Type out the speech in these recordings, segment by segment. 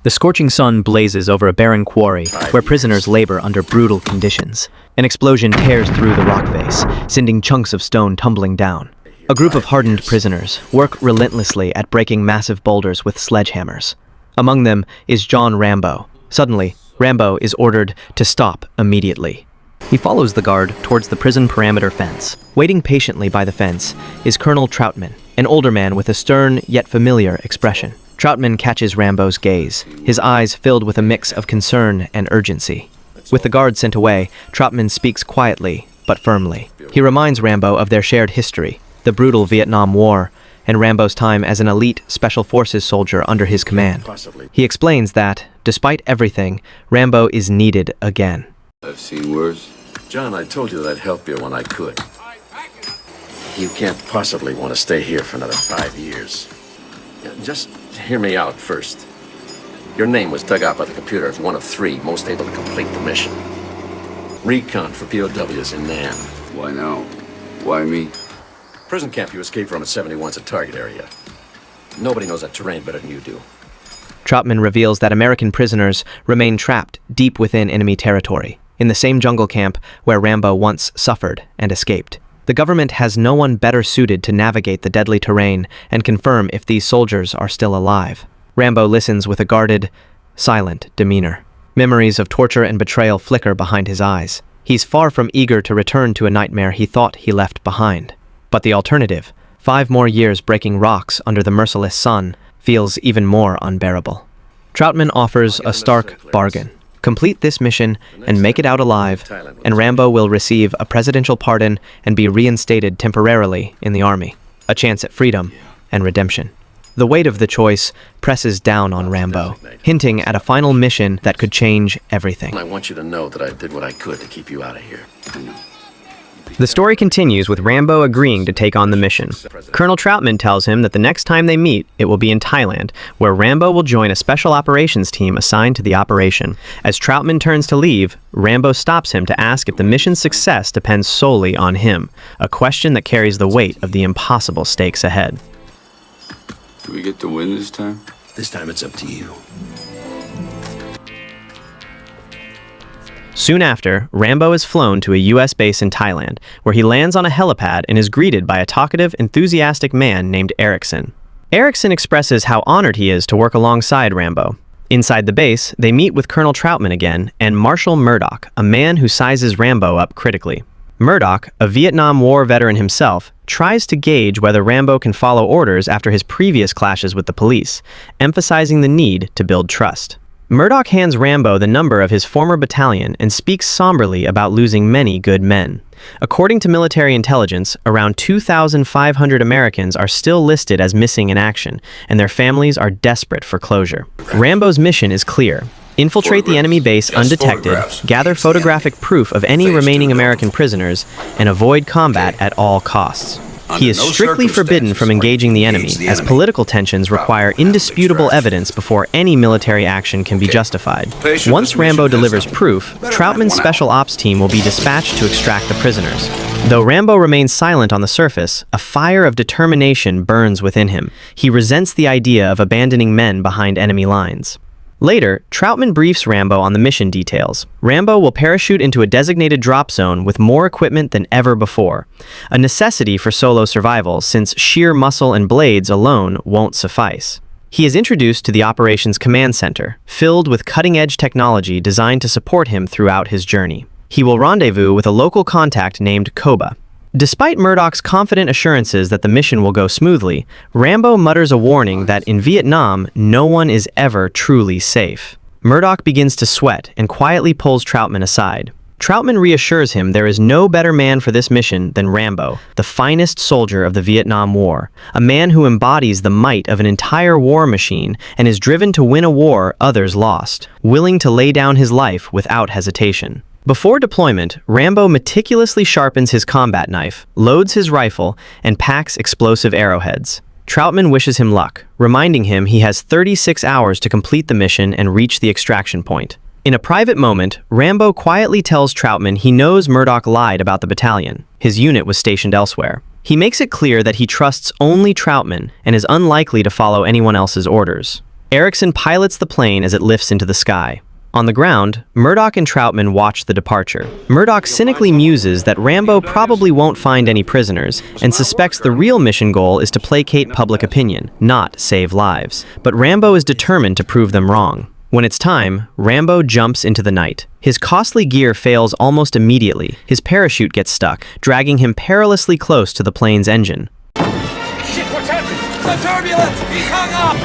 The scorching sun blazes over a barren quarry where prisoners labor under brutal conditions. An explosion tears through the rock face, sending chunks of stone tumbling down. A group of hardened prisoners work relentlessly at breaking massive boulders with sledgehammers. Among them is John Rambo. Suddenly, Rambo is ordered to stop immediately. He follows the guard towards the prison perimeter fence. Waiting patiently by the fence is Colonel Troutman, an older man with a stern yet familiar expression. Troutman catches Rambo's gaze, his eyes filled with a mix of concern and urgency. With the guard sent away, Troutman speaks quietly but firmly. He reminds Rambo of their shared history, the brutal Vietnam War, and Rambo's time as an elite Special Forces soldier under his command. He explains that, despite everything, Rambo is needed again. I've seen worse. John, I told you that I'd help you when I could. You can't possibly want to stay here for another 5 years. Just hear me out first. Your name was dug out by the computer as one of 3 most able to complete the mission. Recon for POWs in Nam. Why now? Why me? Prison camp you escaped from at 71's a target area. Nobody knows that terrain better than you do. Troutman reveals that American prisoners remain trapped deep within enemy territory, in the same jungle camp where Rambo once suffered and escaped. The government has no one better suited to navigate the deadly terrain and confirm if these soldiers are still alive. Rambo listens with a guarded, silent demeanor. Memories of torture and betrayal flicker behind his eyes. He's far from eager to return to a nightmare he thought he left behind. But the alternative, 5 more years breaking rocks under the merciless sun, feels even more unbearable. Troutman offers a stark bargain. Complete this mission and make it out alive, and Rambo will receive a presidential pardon and be reinstated temporarily in the army. A chance at freedom and redemption. The weight of the choice presses down on Rambo, hinting at a final mission that could change everything. I want you to know that I did what I could to keep you out of here. The story continues with Rambo agreeing to take on the mission. Colonel Troutman tells him that the next time they meet, it will be in Thailand, where Rambo will join a special operations team assigned to the operation. As Troutman turns to leave, Rambo stops him to ask if the mission's success depends solely on him, a question that carries the weight of the impossible stakes ahead. Do we get to win this time? This time it's up to you. Soon after, Rambo is flown to a U.S. base in Thailand, where he lands on a helipad and is greeted by a talkative, enthusiastic man named Erickson. Erickson expresses how honored he is to work alongside Rambo. Inside the base, they meet with Colonel Troutman again and Marshal Murdoch, a man who sizes Rambo up critically. Murdoch, a Vietnam War veteran himself, tries to gauge whether Rambo can follow orders after his previous clashes with the police, emphasizing the need to build trust. Murdoch hands Rambo the number of his former battalion and speaks somberly about losing many good men. According to military intelligence, around 2,500 Americans are still listed as missing in action, and their families are desperate for closure. Rambo's mission is clear. Infiltrate the enemy base undetected, gather photographic proof of any remaining American prisoners, and avoid combat at all costs. He is strictly forbidden from engaging the enemy, as political tensions require indisputable evidence before any military action can be justified. Once Rambo delivers proof, Troutman's special ops team will be dispatched to extract the prisoners. Though Rambo remains silent on the surface, a fire of determination burns within him. He resents the idea of abandoning men behind enemy lines. Later, Troutman briefs Rambo on the mission details. Rambo will parachute into a designated drop zone with more equipment than ever before, a necessity for solo survival since sheer muscle and blades alone won't suffice. He is introduced to the operations command center, filled with cutting-edge technology designed to support him throughout his journey. He will rendezvous with a local contact named Koba. Despite Murdoch's confident assurances that the mission will go smoothly, Rambo mutters a warning that in Vietnam, no one is ever truly safe. Murdoch begins to sweat and quietly pulls Troutman aside. Troutman reassures him there is no better man for this mission than Rambo, the finest soldier of the Vietnam War, a man who embodies the might of an entire war machine and is driven to win a war others lost, willing to lay down his life without hesitation. Before deployment, Rambo meticulously sharpens his combat knife, loads his rifle, and packs explosive arrowheads. Troutman wishes him luck, reminding him he has 36 hours to complete the mission and reach the extraction point. In a private moment, Rambo quietly tells Troutman he knows Murdoch lied about the battalion. His unit was stationed elsewhere. He makes it clear that he trusts only Troutman and is unlikely to follow anyone else's orders. Erickson pilots the plane as it lifts into the sky. On the ground, Murdoch and Troutman watch the departure. Murdoch cynically muses that Rambo probably won't find any prisoners and suspects the real mission goal is to placate public opinion, not save lives. But Rambo is determined to prove them wrong. When it's time, Rambo jumps into the night. His costly gear fails almost immediately. His parachute gets stuck, dragging him perilously close to the plane's engine. Shit, what's happening? The turbulence! He's hung up!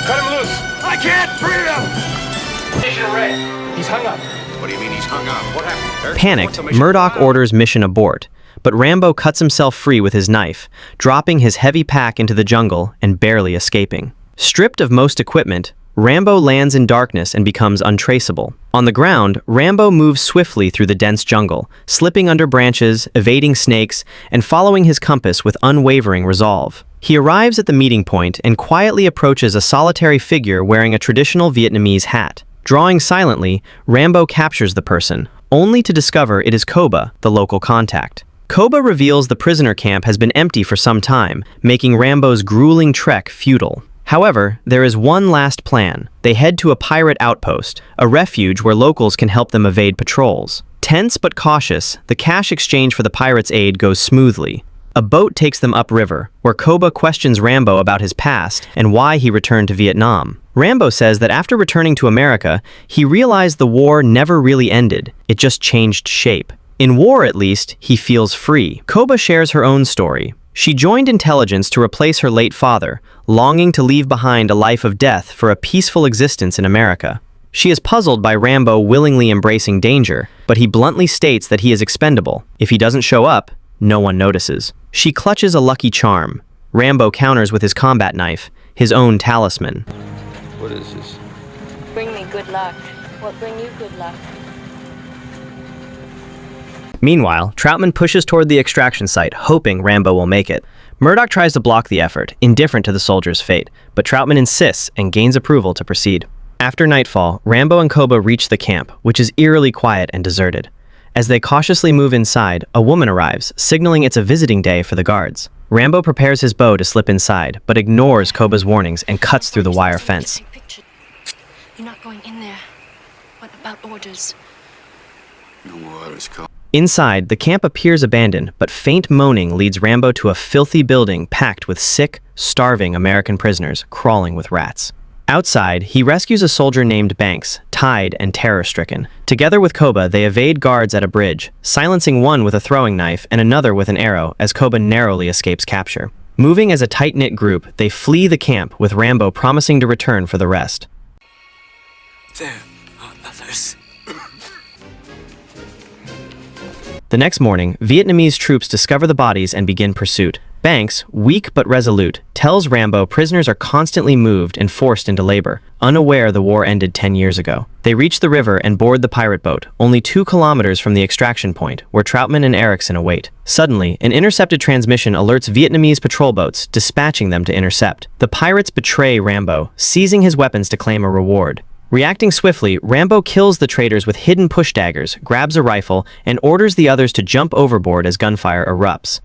Cut him loose! I can't free him! Station red. He's hung up. What do you mean he's hung up? What happened? Panicked, Murdoch orders mission abort, but Rambo cuts himself free with his knife, dropping his heavy pack into the jungle and barely escaping. Stripped of most equipment, Rambo lands in darkness and becomes untraceable. On the ground, Rambo moves swiftly through the dense jungle, slipping under branches, evading snakes, and following his compass with unwavering resolve. He arrives at the meeting point and quietly approaches a solitary figure wearing a traditional Vietnamese hat. Drawing silently, Rambo captures the person, only to discover it is Koba, the local contact. Koba reveals the prisoner camp has been empty for some time, making Rambo's grueling trek futile. However, there is one last plan. They head to a pirate outpost, a refuge where locals can help them evade patrols. Tense but cautious, the cash exchange for the pirates' aid goes smoothly. A boat takes them upriver, where Koba questions Rambo about his past and why he returned to Vietnam. Rambo says that after returning to America, he realized the war never really ended, it just changed shape. In war, at least, he feels free. Koba shares her own story. She joined intelligence to replace her late father, longing to leave behind a life of death for a peaceful existence in America. She is puzzled by Rambo willingly embracing danger, but he bluntly states that he is expendable. If he doesn't show up, no one notices. She clutches a lucky charm. Rambo counters with his combat knife, his own talisman. What is this? Bring me good luck. What bring you good luck? Meanwhile, Troutman pushes toward the extraction site, hoping Rambo will make it. Murdoch tries to block the effort, indifferent to the soldier's fate, but Troutman insists and gains approval to proceed. After nightfall, Rambo and Koba reach the camp, which is eerily quiet and deserted. As they cautiously move inside, a woman arrives, signaling it's a visiting day for the guards. Rambo prepares his bow to slip inside, but ignores Koba's warnings and cuts through the wire fence. You're not going in there. What about orders? No more orders, Cole. Inside, the camp appears abandoned, but faint moaning leads Rambo to a filthy building packed with sick, starving American prisoners crawling with rats. Outside, he rescues a soldier named Banks, tied and terror-stricken. Together with Koba, they evade guards at a bridge, silencing one with a throwing knife and another with an arrow as Koba narrowly escapes capture. Moving as a tight-knit group, they flee the camp, with Rambo promising to return for the rest. There are others. The next morning, Vietnamese troops discover the bodies and begin pursuit. Banks, weak but resolute, tells Rambo prisoners are constantly moved and forced into labor, unaware the war ended 10 years ago. They reach the river and board the pirate boat, only 2 kilometers from the extraction point, where Troutman and Erickson await. Suddenly, an intercepted transmission alerts Vietnamese patrol boats, dispatching them to intercept. The pirates betray Rambo, seizing his weapons to claim a reward. Reacting swiftly, Rambo kills the traitors with hidden push daggers, grabs a rifle, and orders the others to jump overboard as gunfire erupts.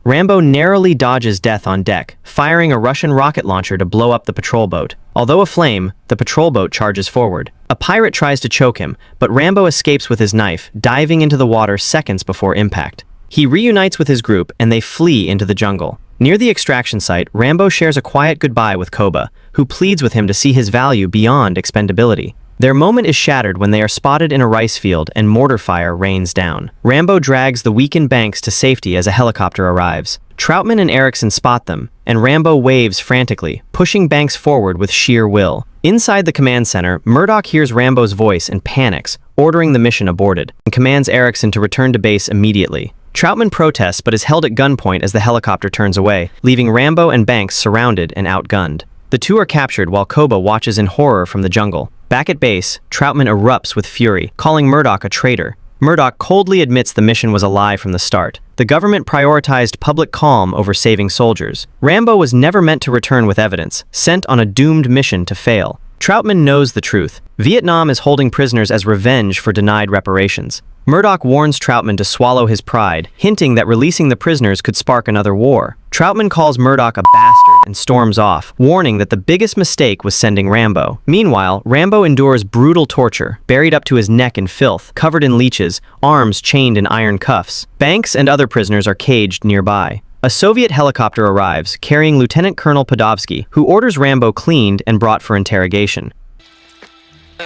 Rambo narrowly dodges death on deck, firing a Russian rocket launcher to blow up the patrol boat. Although aflame, the patrol boat charges forward. A pirate tries to choke him, but Rambo escapes with his knife, diving into the water seconds before impact. He reunites with his group, and they flee into the jungle. Near the extraction site, Rambo shares a quiet goodbye with Koba, who pleads with him to see his value beyond expendability. Their moment is shattered when they are spotted in a rice field and mortar fire rains down. Rambo drags the weakened Banks to safety as a helicopter arrives. Troutman and Erickson spot them, and Rambo waves frantically, pushing Banks forward with sheer will. Inside the command center, Murdoch hears Rambo's voice and panics, ordering the mission aborted, and commands Erickson to return to base immediately. Troutman protests but is held at gunpoint as the helicopter turns away, leaving Rambo and Banks surrounded and outgunned. The two are captured while Koba watches in horror from the jungle. Back at base, Troutman erupts with fury, calling Murdoch a traitor. Murdoch coldly admits the mission was a lie from the start. The government prioritized public calm over saving soldiers. Rambo was never meant to return with evidence, sent on a doomed mission to fail. Troutman knows the truth. Vietnam is holding prisoners as revenge for denied reparations. Murdoch warns Troutman to swallow his pride, hinting that releasing the prisoners could spark another war. Troutman calls Murdoch a bastard and storms off, warning that the biggest mistake was sending Rambo. Meanwhile, Rambo endures brutal torture, buried up to his neck in filth, covered in leeches, arms chained in iron cuffs. Banks and other prisoners are caged nearby. A Soviet helicopter arrives, carrying Lieutenant Colonel Podovsky, who orders Rambo cleaned and brought for interrogation.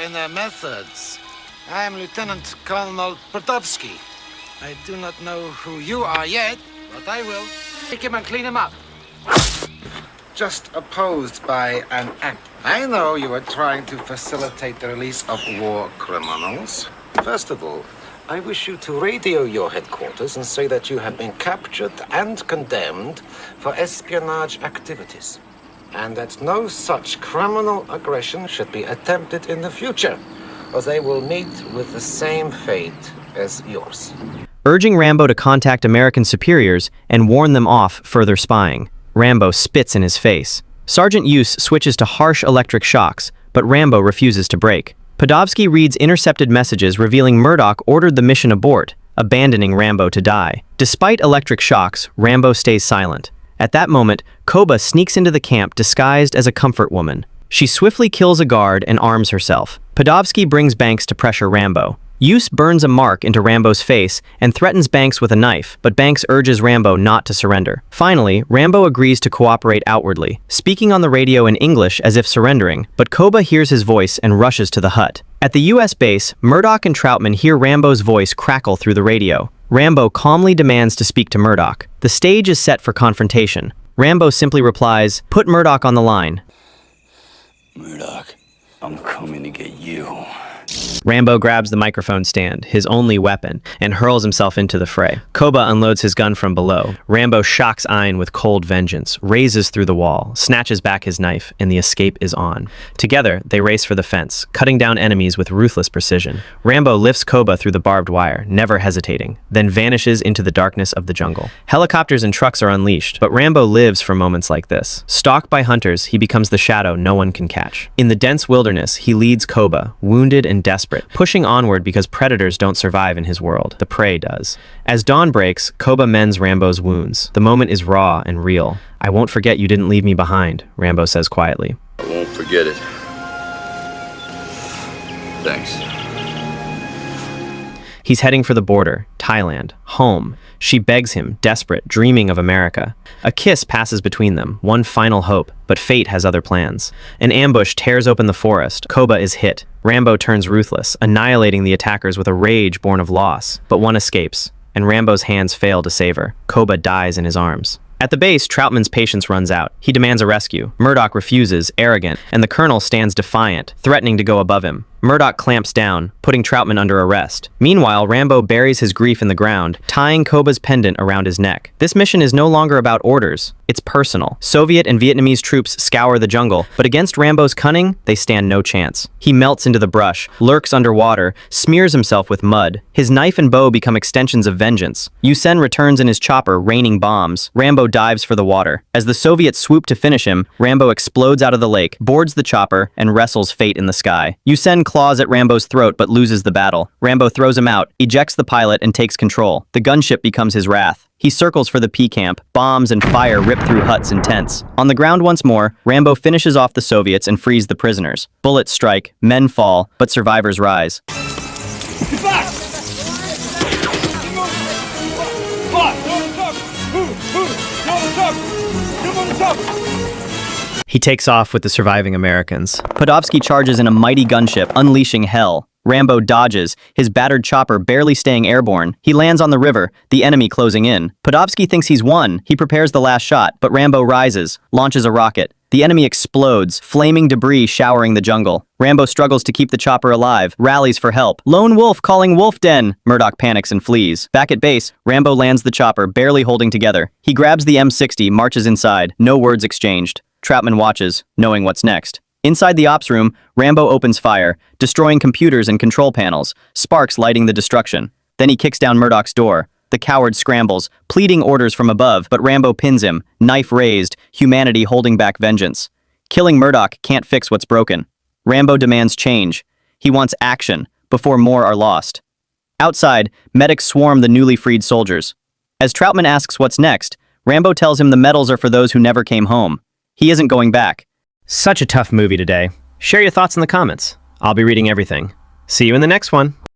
In their methods, I am Lieutenant Colonel Podovsky. I do not know who you are yet, but I will. Take him and clean him up. Just opposed by an act. I know you are trying to facilitate the release of war criminals. First of all, I wish you to radio your headquarters and say that you have been captured and condemned for espionage activities, and that no such criminal aggression should be attempted in the future, or they will meet with the same fate as yours. Urging Rambo to contact American superiors and warn them off further spying. Rambo spits in his face. Sergeant Use switches to harsh electric shocks, but Rambo refuses to break. Podovsky reads intercepted messages revealing Murdoch ordered the mission abort, abandoning Rambo to die. Despite electric shocks, Rambo stays silent. At that moment, Koba sneaks into the camp disguised as a comfort woman. She swiftly kills a guard and arms herself. Podovsky brings Banks to pressure Rambo. Use burns a mark into Rambo's face and threatens Banks with a knife, but Banks urges Rambo not to surrender. Finally, Rambo agrees to cooperate outwardly, speaking on the radio in English as if surrendering, but Koba hears his voice and rushes to the hut. At the US base, Murdoch and Troutman hear Rambo's voice crackle through the radio. Rambo calmly demands to speak to Murdoch. The stage is set for confrontation. Rambo simply replies, "Put Murdoch on the line." Murdoch, I'm coming to get you. Rambo grabs the microphone stand, his only weapon, and hurls himself into the fray. Koba unloads his gun from below. Rambo shocks Ein with cold vengeance, raises through the wall, snatches back his knife, and the escape is on. Together, they race for the fence, cutting down enemies with ruthless precision. Rambo lifts Koba through the barbed wire, never hesitating, then vanishes into the darkness of the jungle. Helicopters and trucks are unleashed, but Rambo lives for moments like this. Stalked by hunters, he becomes the shadow no one can catch. In the dense wilderness, he leads Koba, wounded and desperate, pushing onward because predators don't survive in his world. The prey does. As dawn breaks, Koba mends Rambo's wounds. The moment is raw and real. "I won't forget you didn't leave me behind," Rambo says quietly. I won't forget it. Thanks. He's heading for the border, Thailand, home. She begs him, desperate, dreaming of America. A kiss passes between them, one final hope, but fate has other plans. An ambush tears open the forest. Koba is hit. Rambo turns ruthless, annihilating the attackers with a rage born of loss. But one escapes, and Rambo's hands fail to save her. Koba dies in his arms. At the base, Troutman's patience runs out. He demands a rescue. Murdoch refuses, arrogant, and the colonel stands defiant, threatening to go above him. Murdoch clamps down, putting Troutman under arrest. Meanwhile, Rambo buries his grief in the ground, tying Koba's pendant around his neck. This mission is no longer about orders. It's personal. Soviet and Vietnamese troops scour the jungle, but against Rambo's cunning, they stand no chance. He melts into the brush, lurks underwater, smears himself with mud. His knife and bow become extensions of vengeance. Yusen returns in his chopper, raining bombs. Rambo dives for the water. As the Soviets swoop to finish him, Rambo explodes out of the lake, boards the chopper, and wrestles fate in the sky. Yusen claws at Rambo's throat but loses the battle. Rambo throws him out, ejects the pilot, and takes control. The gunship becomes his wrath. He circles for the P camp. Bombs and fire rip through huts and tents. On the ground once more, Rambo finishes off the Soviets and frees the prisoners. Bullets strike, men fall, but survivors rise. He takes off with the surviving Americans. Podovsky charges in a mighty gunship, unleashing hell. Rambo dodges, his battered chopper barely staying airborne. He lands on the river, the enemy closing in. Podovsky thinks he's won. He prepares the last shot, but Rambo rises, launches a rocket. The enemy explodes, flaming debris showering the jungle. Rambo struggles to keep the chopper alive, rallies for help. "Lone wolf calling wolf den!" Murdoch panics and flees. Back at base, Rambo lands the chopper, barely holding together. He grabs the M60, marches inside. No words exchanged. Troutman watches, knowing what's next. Inside the ops room, Rambo opens fire, destroying computers and control panels, sparks lighting the destruction. Then he kicks down Murdoch's door. The coward scrambles, pleading orders from above, but Rambo pins him, knife raised, humanity holding back vengeance. Killing Murdoch can't fix what's broken. Rambo demands change. He wants action, before more are lost. Outside, medics swarm the newly freed soldiers. As Troutman asks what's next, Rambo tells him the medals are for those who never came home. He isn't going back. Such a tough movie today. Share your thoughts in the comments. I'll be reading everything. See you in the next one.